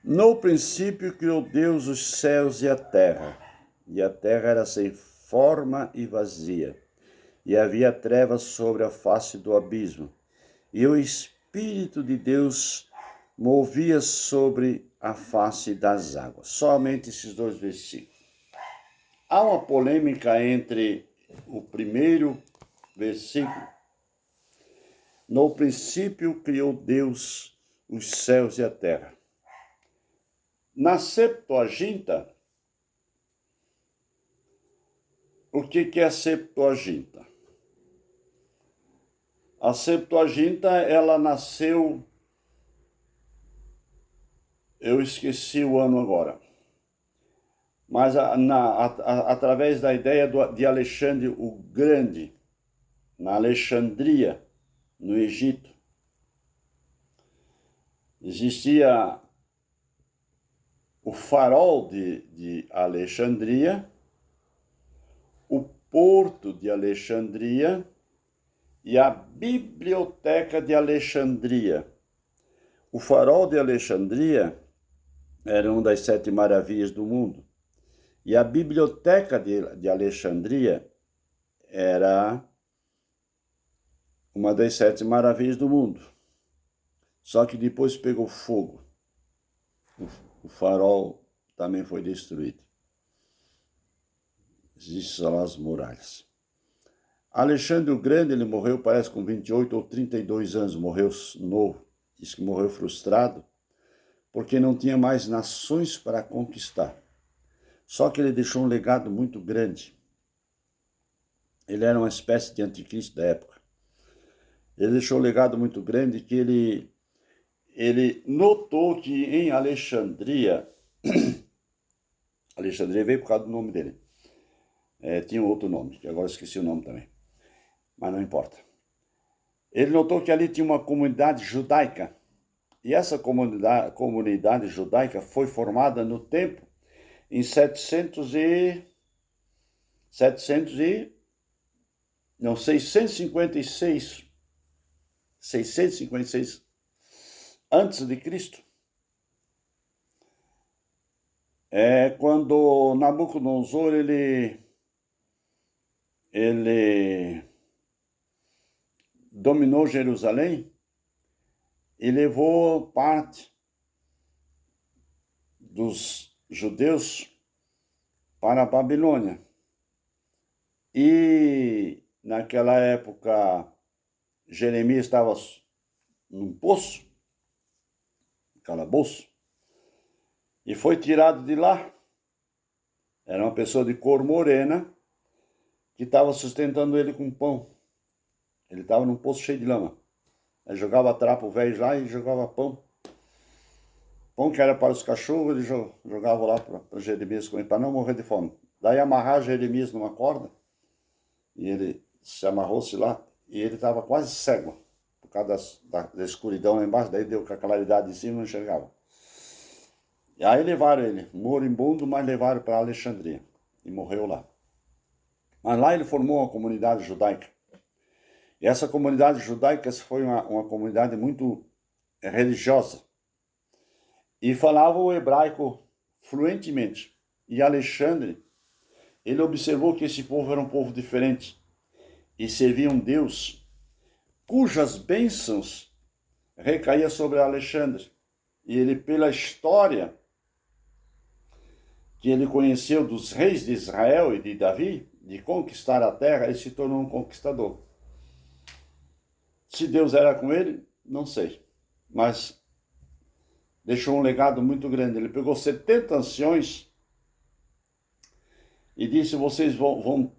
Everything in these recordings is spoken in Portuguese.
No princípio criou Deus os céus e a terra era sem forma e vazia, e havia trevas sobre a face do abismo, e o Espírito de Deus movia sobre a face das águas. Somente esses dois versículos. Há uma polêmica entre o primeiro versículo. No princípio criou Deus os céus e a terra. Na Septuaginta, o que é a Septuaginta? A Septuaginta, ela nasceu, eu esqueci o ano agora, mas através da ideia de Alexandre o Grande, na Alexandria, no Egito, existia o farol de Alexandria, o porto de Alexandria e a biblioteca de Alexandria. O farol de Alexandria era uma das 7 maravilhas do mundo. E a biblioteca de Alexandria era uma das 7 maravilhas do mundo. Só que depois pegou fogo. O farol também foi destruído. Existem só as muralhas. Alexandre o Grande, ele morreu, parece, com 28 ou 32 anos. Morreu novo. Diz que morreu frustrado, porque não tinha mais nações para conquistar. Só que ele deixou um legado muito grande. Ele era uma espécie de anticristo da época. Ele deixou um legado muito grande que ele notou que em Alexandria, Alexandria veio por causa do nome dele. Tinha outro nome, que agora esqueci o nome também. Mas não importa. Ele notou que ali tinha uma comunidade judaica. E essa comunidade judaica foi formada no tempo em 656 antes de Cristo. Quando Nabucodonosor ele dominou Jerusalém e levou parte dos judeus para a Babilônia. E naquela época Jeremias estava num poço, calabouço, e foi tirado de lá. Era uma pessoa de cor morena que estava sustentando ele com pão. Ele estava num poço cheio de lama. Ele jogava trapo velho lá e jogava pão. Pão que era para os cachorros, ele jogava lá para Jeremias comer, para não morrer de fome. Daí amarrar Jeremias numa corda, e ele se amarrou-se lá, e ele estava quase cego, por causa da escuridão lá embaixo, daí deu com a claridade em cima, não enxergava. E aí levaram ele, moribundo, mas levaram para Alexandria, e morreu lá. Mas lá ele formou uma comunidade judaica. E essa comunidade judaica foi uma comunidade muito religiosa. E falava o hebraico fluentemente. E Alexandre, ele observou que esse povo era um povo diferente. E servia um Deus cujas bênçãos recaía sobre Alexandre. E ele, pela história que ele conheceu dos reis de Israel e de Davi, de conquistar a terra, ele se tornou um conquistador. Se Deus era com ele, não sei. Mas deixou um legado muito grande. Ele pegou 70 anciões e disse: vocês vão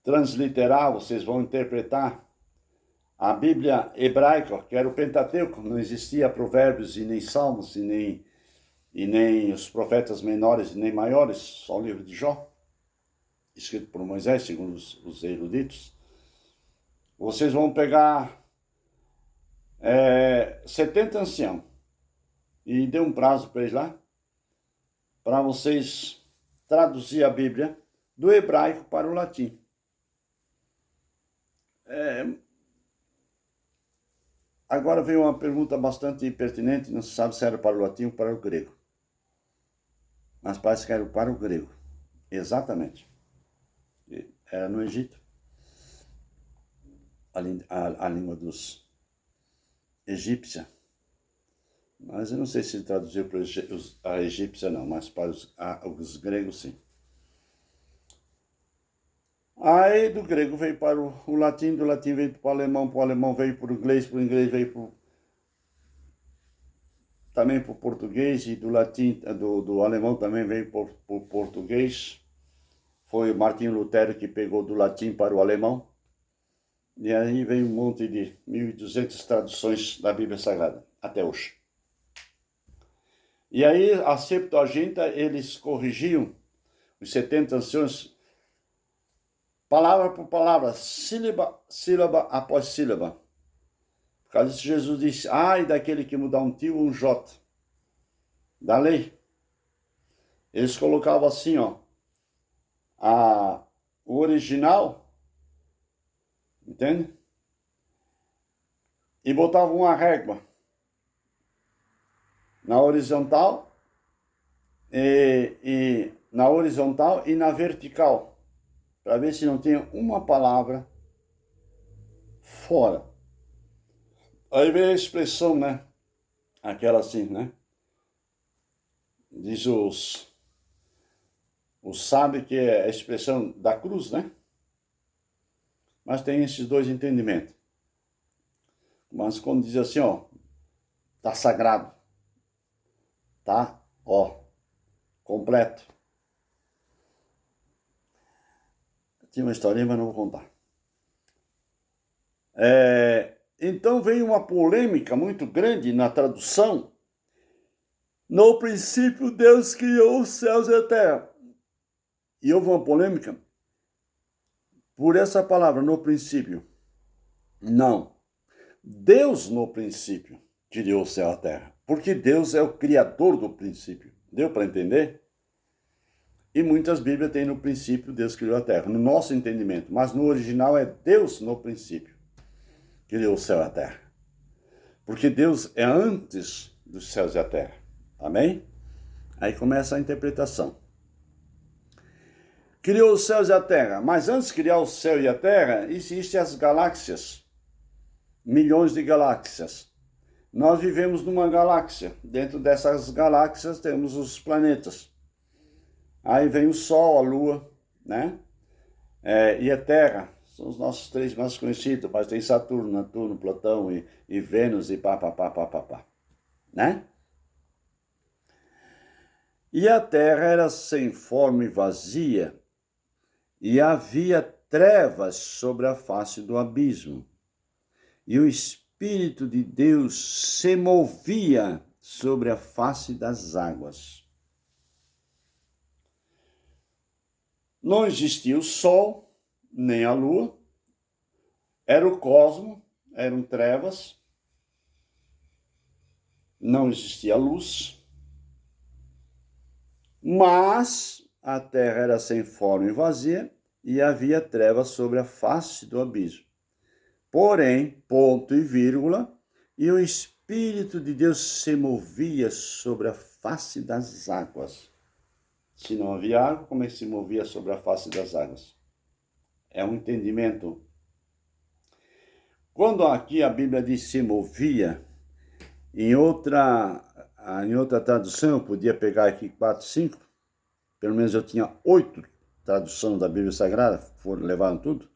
transliterar, vocês vão interpretar a Bíblia hebraica, que era o Pentateuco. Não existia Provérbios e nem Salmos e nem os profetas menores e nem maiores, só o livro de Jó, escrito por Moisés, segundo os eruditos. Vocês vão pegar 70 anciãos e deu um prazo para eles lá, para vocês traduzir a Bíblia do hebraico para o latim. Agora veio uma pergunta bastante pertinente, não se sabe se era para o latim ou para o grego. Mas parece que era para o grego. Exatamente. Era no Egito. A língua dos egípcia. Mas eu não sei se ele traduziu para a egípcia não, mas para os gregos sim. Aí do grego veio para o latim, do latim veio para o alemão veio para o inglês veio também para o português, e do latim, do alemão também veio para o português. Foi o Martinho Lutero que pegou do latim para o alemão. E aí veio um monte de 1.200 traduções da Bíblia Sagrada, até hoje. E aí a Septuaginta, eles corrigiam os 70 anciões, palavra por palavra, sílaba após sílaba. Por causa disso, Jesus disse, ai daquele que mudar um tio ou um J da lei. Eles colocavam assim, ó, o original, entende? E botavam uma régua na horizontal e na horizontal e na vertical, para ver se não tinha uma palavra fora. Aí vem a expressão, né? Aquela assim, né? Diz os sábios que é a expressão da cruz, né? Mas tem esses dois entendimentos. Mas quando diz assim, ó, tá sagrado, tá, ó, completo. Tinha uma historinha, mas não vou contar. Então veio uma polêmica muito grande na tradução. No princípio, Deus criou os céus e a terra. E houve uma polêmica por essa palavra, no princípio. Não. Deus, no princípio, criou o céu e a terra. Porque Deus é o criador do princípio. Deu para entender? E muitas Bíblias têm no princípio, Deus criou a terra. No nosso entendimento. Mas no original é Deus, no princípio, criou o céu e a terra. Porque Deus é antes dos céus e a terra. Amém? Aí começa a interpretação. Criou os céus e a terra, mas antes de criar o céu e a terra, existem as galáxias. Milhões de galáxias. Nós vivemos numa galáxia. Dentro dessas galáxias temos os planetas. Aí vem o Sol, a Lua, né? E a Terra. São os nossos três mais conhecidos, mas tem Saturno, Netuno, Plutão e Vênus e pá, né? E a terra era sem forma e vazia, e havia trevas sobre a face do abismo. E o Espírito de Deus se movia sobre a face das águas. Não existia o sol, nem a lua, era o cosmo, eram trevas, não existia luz. Mas a terra era sem forma e vazia, e havia trevas sobre a face do abismo. Porém, ponto e vírgula, e o Espírito de Deus se movia sobre a face das águas. Se não havia água, como é que se movia sobre a face das águas? É um entendimento. Quando aqui a Bíblia diz se movia, em outra tradução, eu podia pegar aqui 4, 5, pelo menos eu tinha 8 traduções da Bíblia Sagrada, levaram tudo.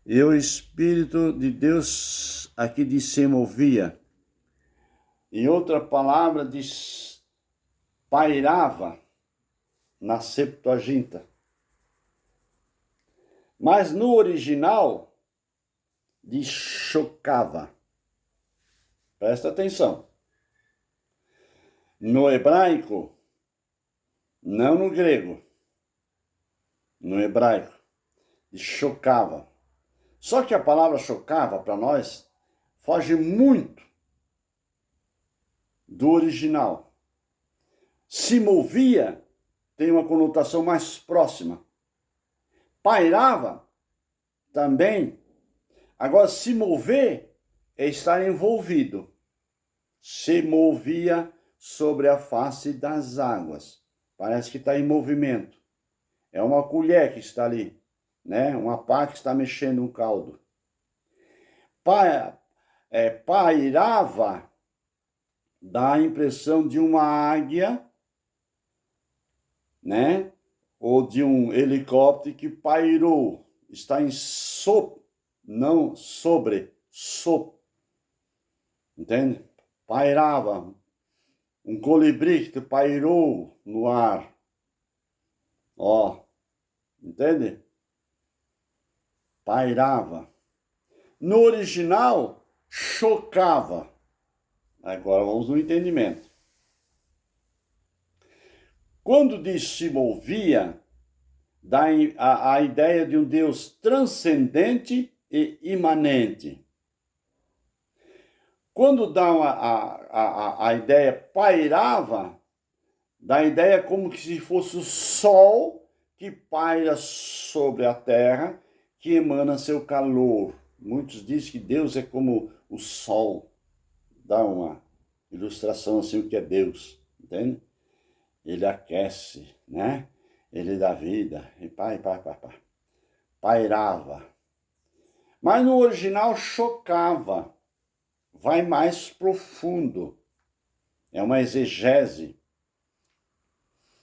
E o Espírito de Deus aqui diz se movia. Em outra palavra diz pairava na Septuaginta. Mas no original diz chocava. Presta atenção. No hebraico, não no grego, no hebraico, chocava. Só que a palavra chocava, para nós, foge muito do original. Se movia, tem uma conotação mais próxima. Pairava, também. Agora, se mover, é estar envolvido. Se movia sobre a face das águas. Parece que está em movimento. É uma colher que está ali, né? Uma pá que está mexendo um caldo. Pairava dá a impressão de uma águia, né? Ou de um helicóptero que pairou. Está em não sobre, entende? Pairava. Um colibri que pairou no ar. Ó, entende? Pairava. No original, chocava. Agora vamos no entendimento. Quando diz se movia, dá a ideia de um Deus transcendente e imanente. Quando dá a ideia pairava, dá a ideia como que se fosse o sol que paira sobre a terra, que emana seu calor. Muitos dizem que Deus é como o sol. Dá uma ilustração assim, o que é Deus, entende? Ele aquece, né? Ele dá vida, e pairava. Mas no original chocava, vai mais profundo. É uma exegese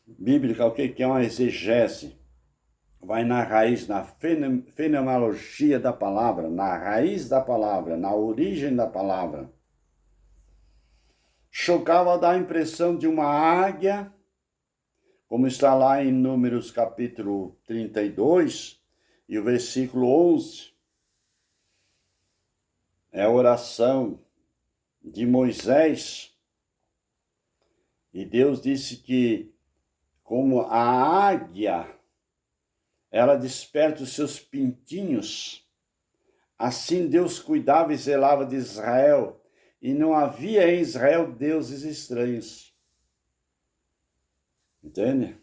bíblica. O que é uma exegese? Vai na raiz, na fenomenologia da palavra, na raiz da palavra, na origem da palavra. Chocava dá a impressão de uma águia, como está lá em Números capítulo 32 e o versículo 11. É a oração de Moisés. E Deus disse que, como a águia, ela desperta os seus pintinhos, assim Deus cuidava e zelava de Israel, e não havia em Israel deuses estranhos. Entende?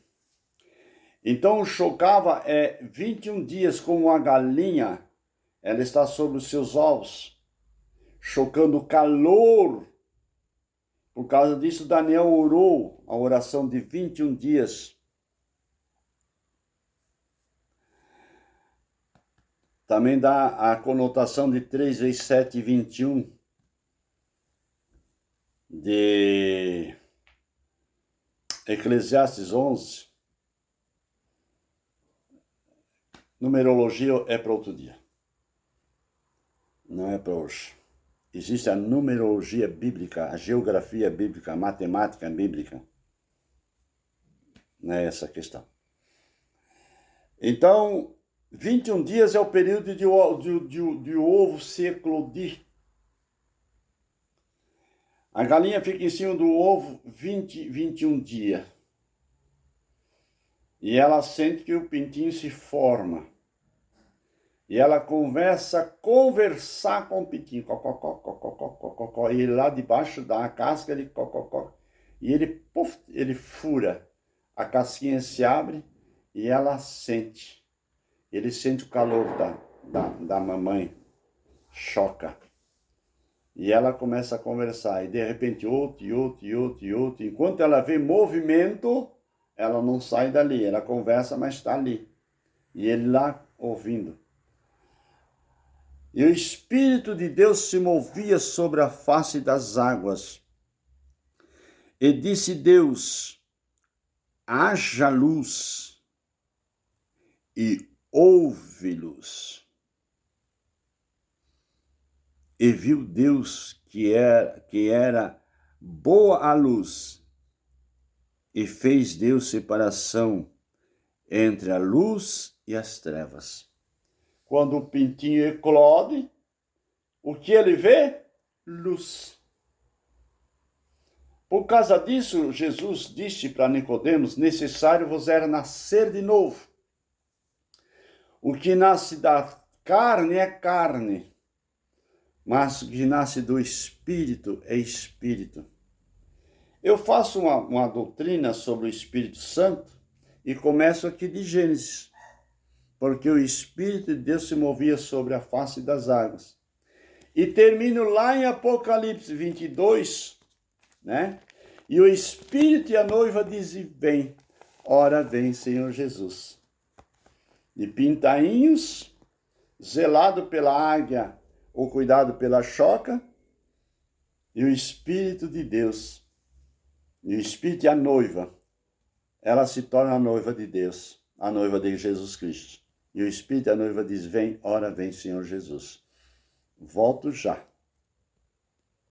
Então chocava 21 dias como uma galinha, ela está sobre os seus ovos, chocando o calor. Por causa disso, Daniel orou a oração de 21 dias. Também dá a conotação de 3 vezes 7, 21, de Eclesiastes 11. Numerologia é para outro dia. Não é para hoje. Existe a numerologia bíblica, a geografia bíblica, a matemática bíblica. Não é essa a questão. Então, 21 dias é o período de ovo se eclodir. A galinha fica em cima do ovo 21 dias. E ela sente que o pintinho se forma. E ela conversar com o pintinho. E ele lá debaixo da casca, ele e ele fura. A casquinha se abre e ela sente. Ele sente o calor da mamãe. Choca. E ela começa a conversar. E de repente outro. Enquanto ela vê movimento, ela não sai dali. Ela conversa, mas está ali. E ele lá ouvindo. E o Espírito de Deus se movia sobre a face das águas. E disse Deus: haja luz, e houve-luz. E viu Deus que era boa a luz, e fez Deus separação entre a luz e as trevas. Quando o pintinho eclode, o que ele vê? Luz. Por causa disso, Jesus disse para Nicodemos: necessário vos era nascer de novo. O que nasce da carne é carne, mas o que nasce do Espírito é Espírito. Eu faço uma doutrina sobre o Espírito Santo e começo aqui de Gênesis, porque o Espírito de Deus se movia sobre a face das águas. E termino lá em Apocalipse 22, né? E o Espírito e a noiva dizem, vem. Ora vem, Senhor Jesus. De pintainhos, zelado pela águia ou cuidado pela choca, e o Espírito de Deus, e o Espírito e a noiva, ela se torna a noiva de Deus, a noiva de Jesus Cristo. E o Espírito e a noiva diz, vem, ora vem, Senhor Jesus. Volto já.